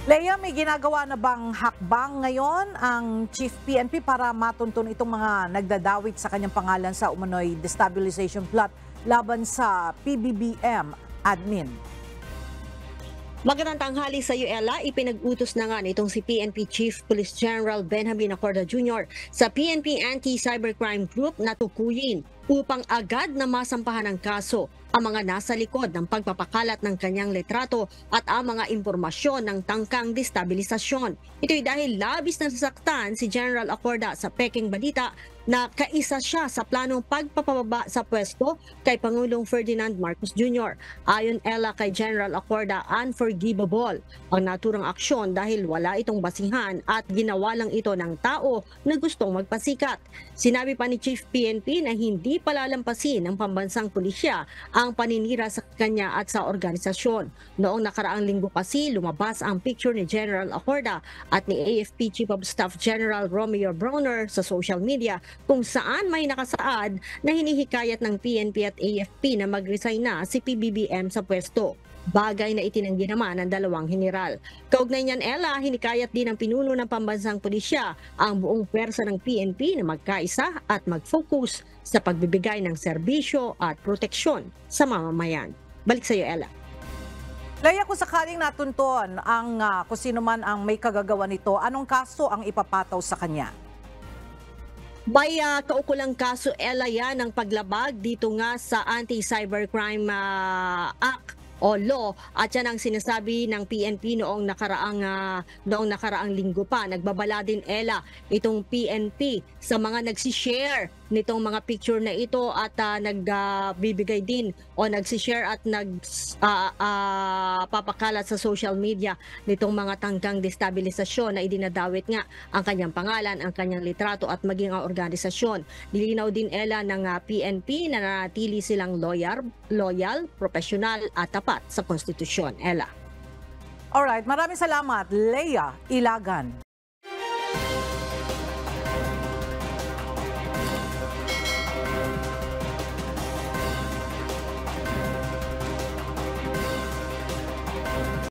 Lea, may ginagawa na bang hakbang ngayon ang Chief PNP para matuntun itong mga nagdadawit sa kanyang pangalan sa umano'y destabilization plot laban sa PBBM admin? Magandang tanghali sa iyo, Ella. Ipinag-utos na nga nitong si PNP Chief Police General Benjamin Acorda Jr. sa PNP Anti-Cybercrime Group na tukuyin upang agad na masampahan ng kaso ang mga nasa likod ng pagpapakalat ng kanyang litrato at ang mga impormasyon ng tangkang destabilisasyon. Ito'y dahil labis na nasaktan si General Acorda sa Peking Balita na kaisa siya sa planong pagpapababa sa pwesto kay Pangulong Ferdinand Marcos Jr. Ayon Ella kay General Acorda, unforgivable ang naturang aksyon dahil wala itong basihan at ginawa lang ito ng tao na gustong magpasikat. Sinabi pa ni Chief PNP na hindi palalampasin ng pambansang pulisya ang paninira sa kanya at sa organisasyon. Noong nakaraang linggo kasi lumabas ang picture ni General Acorda at ni AFP Chief of Staff General Romeo Brawner sa social media kung saan may nakasaad na hinihikayat ng PNP at AFP na mag-resign na si PBBM sa pwesto. Bagay na itinanggi naman ng dalawang general. Kaugnay niyan, Ella, hinikayat din ng pinuno ng pambansang pulisya ang buong pwersa ng PNP na magkaisa at mag-focus sa pagbibigay ng serbisyo at proteksyon sa mamamayan. Balik sa iyo, Ella. Lea, kung sakaling natuntun ang kung sino man ang may kagagawa nito, anong kaso ang ipapataw sa kanya? May kaukulang kaso, Ella, yan ng paglabag dito nga sa Anti-Cybercrime Act o law at yan ang sinasabi ng PNP noong nakaraang linggo pa. Nagbabala din, Ella, itong PNP sa mga nagsishare nitong mga picture na ito at nagbibigay din o nagsishare at papakalat sa social media nitong mga tangkang destabilisasyon na idinadawit nga ang kanyang pangalan, ang kanyang litrato at maging ang organisasyon. Nilinaw din, Ella, ng PNP na nanatili silang loyal, professional at tapat sa konstitusyon. Ella. Alright, maraming salamat, Lea Ilagan.